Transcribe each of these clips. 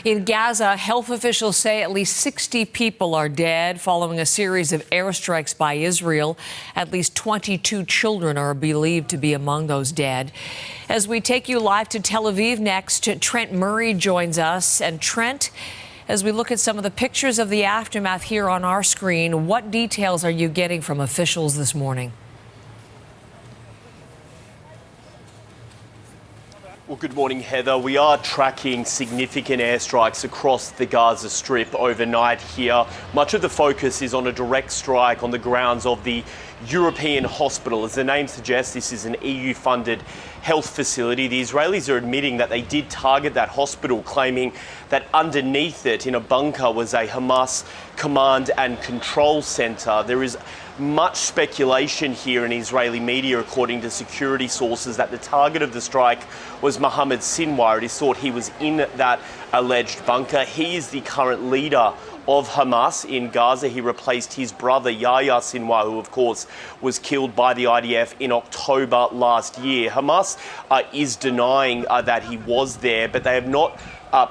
In Gaza, health officials say at least 60 people are dead following a series of airstrikes by Israel. At least 22 children are believed to be among those dead. As we take you live to Tel Aviv next, Trent Murray joins us. And Trent, as we look at some of the pictures of the aftermath here on our screen, what details are you getting from officials this morning? Well, good morning, Heather. We are tracking significant airstrikes across the Gaza Strip overnight here. Much of the focus is on a direct strike on the grounds of the European hospital. As the name suggests, this is an EU-funded health facility. The Israelis are admitting that they did target that hospital, claiming that underneath it in a bunker was a Hamas command and control centre. There is much speculation here in Israeli media, according to security sources, that the target of the strike was Mohammed Sinwar. It is thought he was in that alleged bunker. He is the current leader of Hamas in Gaza. He replaced his brother Yahya Sinwar, who of course was killed by the IDF in October last year. Hamas is denying that he was there, but they have not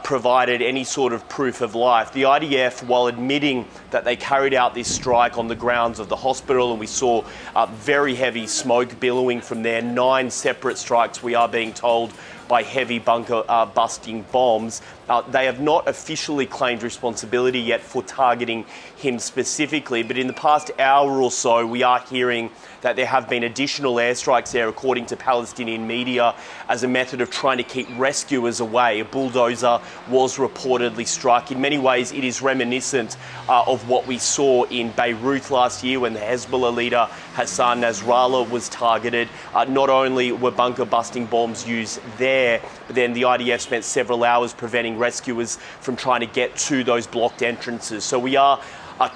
provided any sort of proof of life. The IDF, while admitting that they carried out this strike on the grounds of the hospital, and we saw very heavy smoke billowing from there, 9 separate strikes, we are being told, by heavy bunker busting bombs. They have not officially claimed responsibility yet for targeting him specifically, but in the past hour or so, we are hearing that there have been additional airstrikes there, according to Palestinian media, as a method of trying to keep rescuers away. A bulldozer was reportedly struck. In many ways, it is reminiscent of what we saw in Beirut last year when the Hezbollah leader Hassan Nasrallah was targeted. Not only were bunker busting bombs used there, but then the IDF spent several hours preventing rescuers from trying to get to those blocked entrances. So we are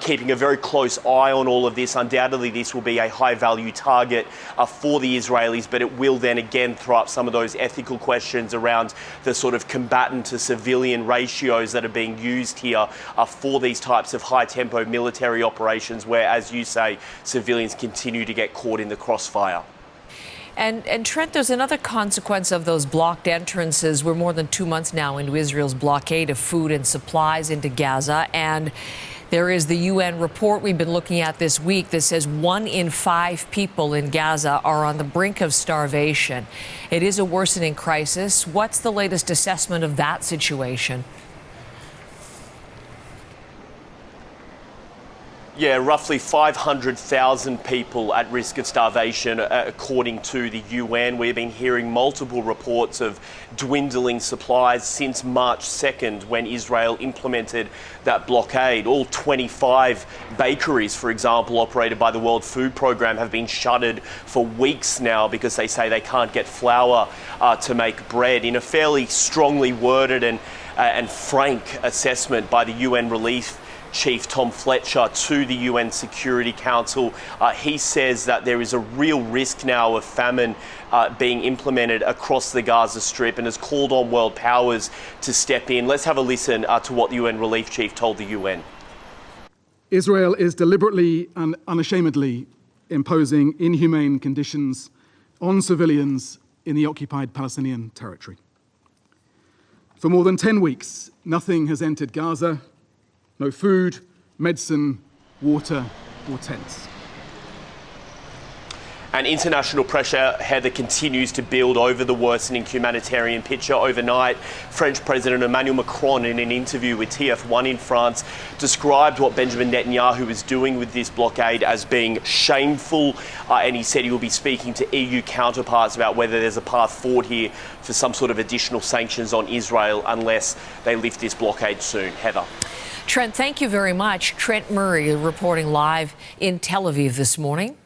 keeping a very close eye on all of this. Undoubtedly, this will be a high-value target for the Israelis, but it will then again throw up some of those ethical questions around the sort of combatant to civilian ratios that are being used here for these types of high-tempo military operations where, as you say, civilians continue to get caught in the crossfire. And Trent, there's another consequence of those blocked entrances. We're more than 2 months now into Israel's blockade of food and supplies into Gaza, and there is the UN report we've been looking at this week that says 1 in 5 people in Gaza are on the brink of starvation. It is a worsening crisis. What's the latest assessment of that situation? Yeah, roughly 500,000 people at risk of starvation, according to the UN. We've been hearing multiple reports of dwindling supplies since March 2nd, when Israel implemented that blockade. All 25 bakeries, for example, operated by the World Food Programme, have been shuttered for weeks now because they say they can't get flour to make bread. In a fairly strongly worded and frank assessment by the UN Relief Chief Tom Fletcher to the UN Security Council, he says that there is a real risk now of famine being implemented across the Gaza Strip, and has called on world powers to step in. Let's have a listen to what the UN Relief Chief told the UN. Israel is deliberately and unashamedly imposing inhumane conditions on civilians in the occupied Palestinian territory. For more than 10 weeks, nothing has entered Gaza. No food, medicine, water, or tents. And international pressure, Heather, continues to build over the worsening humanitarian picture. Overnight, French President Emmanuel Macron, in an interview with TF1 in France, described what Benjamin Netanyahu is doing with this blockade as being shameful. And he said he will be speaking to EU counterparts about whether there's a path forward here for some sort of additional sanctions on Israel unless they lift this blockade soon. Heather. Trent, thank you very much. Trent Murray reporting live in Tel Aviv this morning.